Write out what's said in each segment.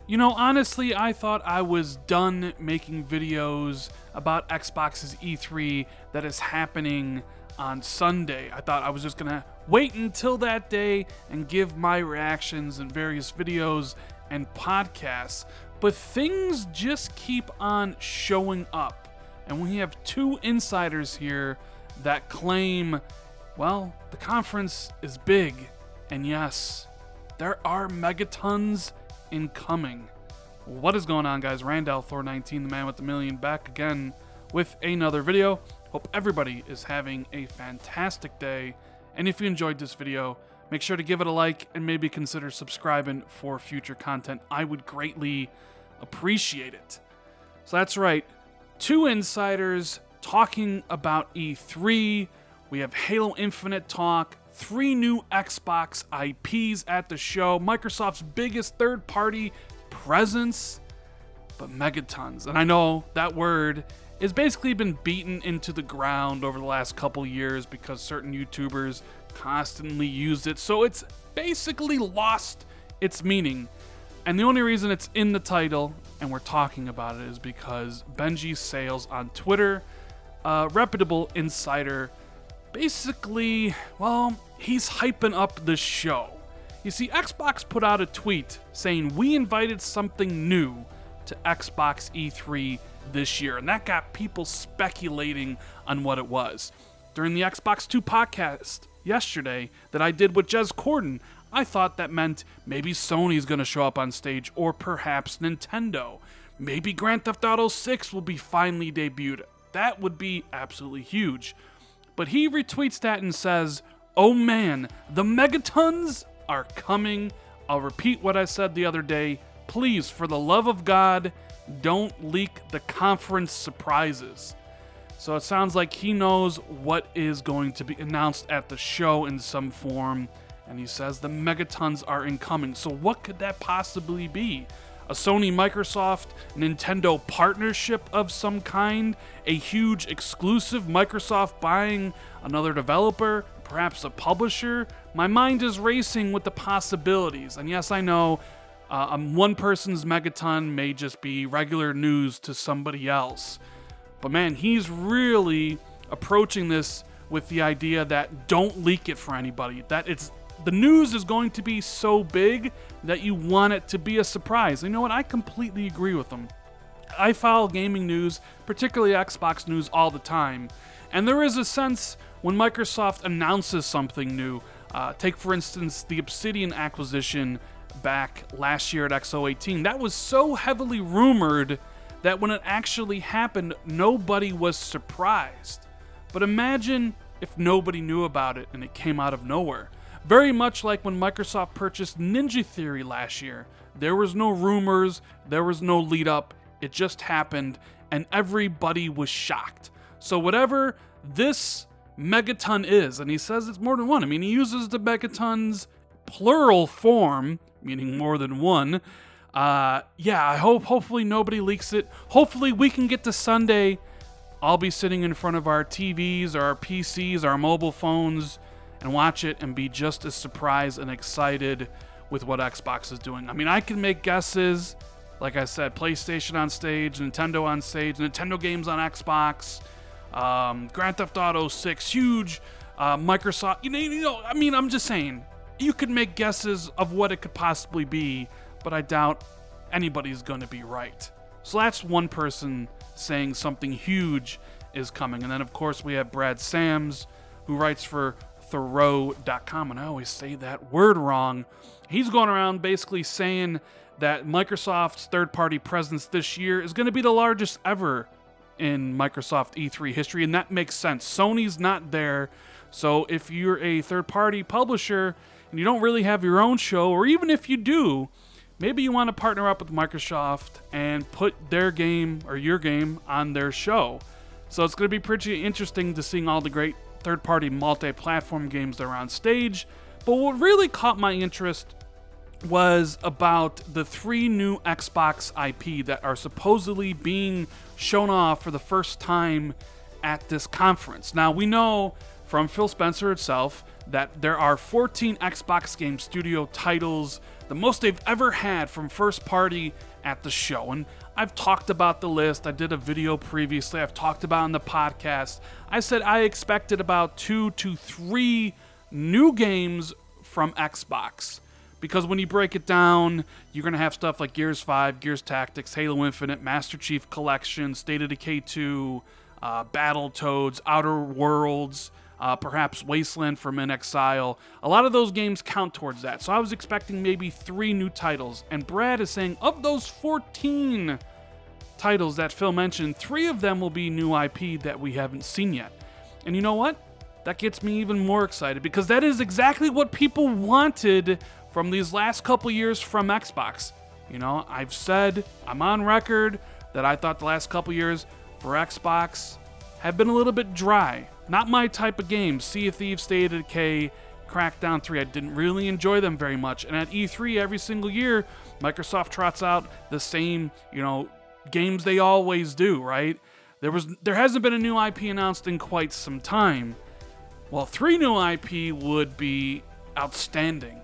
You know, honestly, I thought I was done making videos about Xbox's E3 that is happening on Sunday. I thought I was just gonna wait until that day and give my reactions in various videos and podcasts. But things just keep on showing up. And we have two insiders here that claim, well, the conference is big. And yes, there are Megatons incoming. What is going on, guys? Randall, Thor 19, the man with the million, back again with another video. Hope everybody is having a fantastic day. And if you enjoyed this video, make sure to give it a like and maybe consider subscribing for future content. I would greatly appreciate it. So that's right, two insiders talking about E3. We have Halo Infinite talk, 3 new Xbox IPs at the show, Microsoft's biggest third-party presence, but Megatons. And I know that word has basically been beaten into the ground over the last couple years because certain YouTubers constantly used it, so it's basically lost its meaning. And the only reason it's in the title and we're talking about it is because Benji Sales on Twitter, a reputable insider, basically, well, he's hyping up the show. You see, Xbox put out a tweet saying, "We invited something new to Xbox E3 this year," and that got people speculating on what it was. During the Xbox 2 podcast yesterday that I did with Jez Corden, I thought that meant maybe Sony's going to show up on stage, or perhaps Nintendo. Maybe Grand Theft Auto 6 will be finally debuted. That would be absolutely huge. But he retweets that and says, "Oh man, the Megatons are coming." I'll repeat what I said the other day. Please, for the love of God, don't leak the conference surprises. So it sounds like he knows what is going to be announced at the show in some form. And he says the Megatons are incoming. So what could that possibly be? A Sony-Microsoft Nintendo partnership of some kind? A huge exclusive? Microsoft buying another developer? Perhaps a publisher? My mind is racing with the possibilities. And yes, I know one person's Megaton may just be regular news to somebody else. But man, he's really approaching this with the idea that don't leak it for anybody. That the news is going to be so big that you want it to be a surprise. You know what? I completely agree with him. I follow gaming news, particularly Xbox news, all the time. And there is a sense when Microsoft announces something new. Take, for instance, the Obsidian acquisition back last year at XO18. That was so heavily rumored that when it actually happened, nobody was surprised. But imagine if nobody knew about it and it came out of nowhere. Very much like when Microsoft purchased Ninja Theory last year. There was no rumors, there was no lead up, it just happened, and everybody was shocked. So whatever this Megaton is, and he says it's more than one, I mean, he uses the Megatons plural form, meaning more than one. I hopefully nobody leaks it. Hopefully we can get to Sunday. I'll be sitting in front of our TVs, our PCs, our mobile phones, and watch it and be just as surprised and excited with what Xbox is doing. I mean, I can make guesses. Like I said, PlayStation on stage, Nintendo on stage, Nintendo games on Xbox, Grand Theft Auto 6, huge, Microsoft. I mean, I'm just saying, you could make guesses of what it could possibly be, but I doubt anybody's going to be right. So that's one person saying something huge is coming. And then, of course, we have Brad Sams, who writes for Thor.com, and I always say that word wrong. He's going around basically saying that Microsoft's third-party presence this year is going to be the largest ever in Microsoft E3 history, and that makes sense. Sony's not there, so if you're a third-party publisher and you don't really have your own show, or even if you do, maybe you want to partner up with Microsoft and put their game or your game on their show. So it's going to be pretty interesting to seeing all the great third-party multi-platform games that are on stage. But what really caught my interest was about the 3 new Xbox IP that are supposedly being shown off for the first time at this conference. Now, we know from Phil Spencer itself that there are 14 Xbox Game Studio titles. the most they've ever had from first party at the show. And I've talked about the list. I did a video previously. I've talked about it on the podcast. I said I expected about 2 to 3 new games from Xbox. Because when you break it down, you're going to have stuff like Gears 5, Gears Tactics, Halo Infinite, Master Chief Collection, State of Decay 2, Battletoads, Outer Worlds, perhaps Wasteland from In Exile. A lot of those games count towards that. So I was expecting maybe 3 new titles. And Brad is saying of those 14 titles that Phil mentioned, 3 of them will be new IP that we haven't seen yet. And you know what? That gets me even more excited because that is exactly what people wanted from these last couple years from Xbox. You know, I've said, I'm on record, that I thought the last couple years for Xbox have been a little bit dry. Not my type of games. Sea of Thieves, State of Decay, Crackdown 3, I didn't really enjoy them very much. And at E3 every single year, Microsoft trots out the same, games they always do, right? There hasn't been a new IP announced in quite some time. Well, 3 new IP would be outstanding.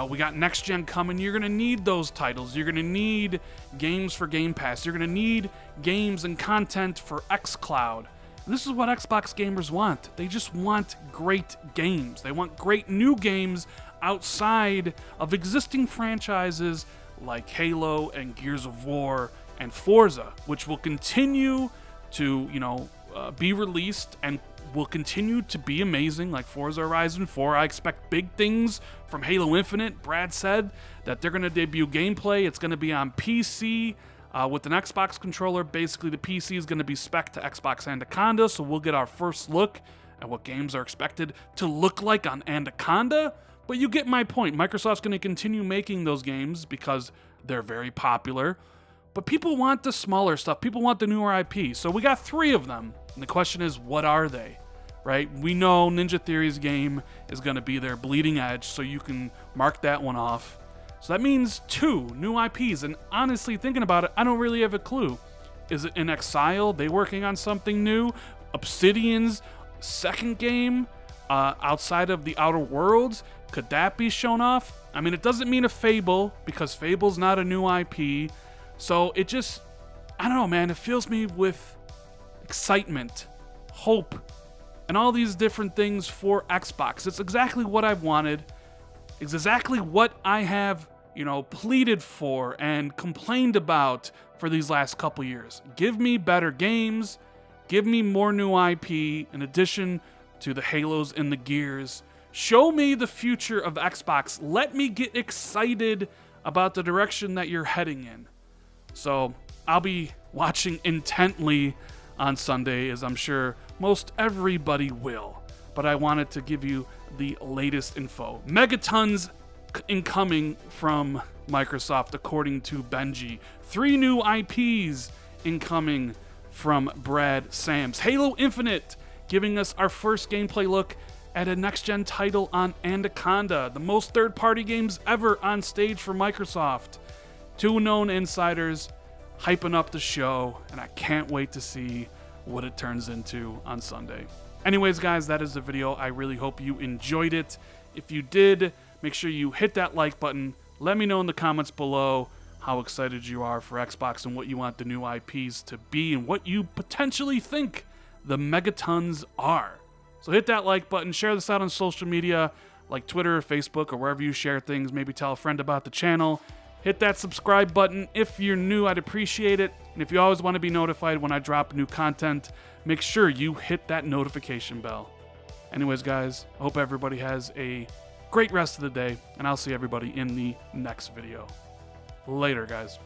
We got next gen coming. You're going to need those titles. You're going to need games for Game Pass. You're going to need games and content for xCloud. And this is what Xbox gamers want. They just want great games. They want great new games outside of existing franchises like Halo and Gears of War and Forza, which will continue to, be released and will continue to be amazing, like Forza Horizon 4. I expect big things from Halo Infinite. Brad said that they're going to debut gameplay. It's going to be on PC with an Xbox controller. Basically, the PC is going to be spec'd to Xbox Anaconda, so we'll get our first look at what games are expected to look like on Anaconda. But you get my point. Microsoft's going to continue making those games because they're very popular. But people want the smaller stuff. People want the newer IP. So we got 3 of them. And the question is, what are they? Right? We know Ninja Theory's game is going to be their bleeding edge, so you can mark that one off. So that means 2 new IPs. And honestly, thinking about it, I don't really have a clue. Is it In Exile? They working on something new? Obsidian's second game outside of the Outer Worlds? Could that be shown off? I mean, it doesn't mean a Fable, because Fable's not a new IP. So it just, I don't know, man. It fills me with excitement, hope, and all these different things for Xbox. It's exactly what I've wanted. It's exactly what I have, pleaded for and complained about for these last couple years. Give me better games. Give me more new IP in addition to the Halos and the Gears. Show me the future of Xbox. Let me get excited about the direction that you're heading in. So I'll be watching intently on Sunday, as I'm sure most everybody will. But I wanted to give you the latest info. Megatons incoming from Microsoft, according to Benji. 3 new IPs incoming from Brad Sams. Halo Infinite giving us our first gameplay look at a next-gen title on Anaconda, the most third-party games ever on stage for Microsoft. 2 known insiders hyping up the show, and I can't wait to see what it turns into on Sunday. Anyways, guys, that is the video. I really hope you enjoyed it. If you did, make sure you hit that like button. Let me know in the comments below how excited you are for Xbox and what you want the new IPs to be and what you potentially think the Megatons are. So hit that like button, share this out on social media like Twitter or Facebook or wherever you share things. Maybe tell a friend about the channel. Hit that subscribe button if you're new. I'd appreciate it. And if you always want to be notified when I drop new content, make sure you hit that notification bell. Anyways, guys, I hope everybody has a great rest of the day, and I'll see everybody in the next video. Later, guys.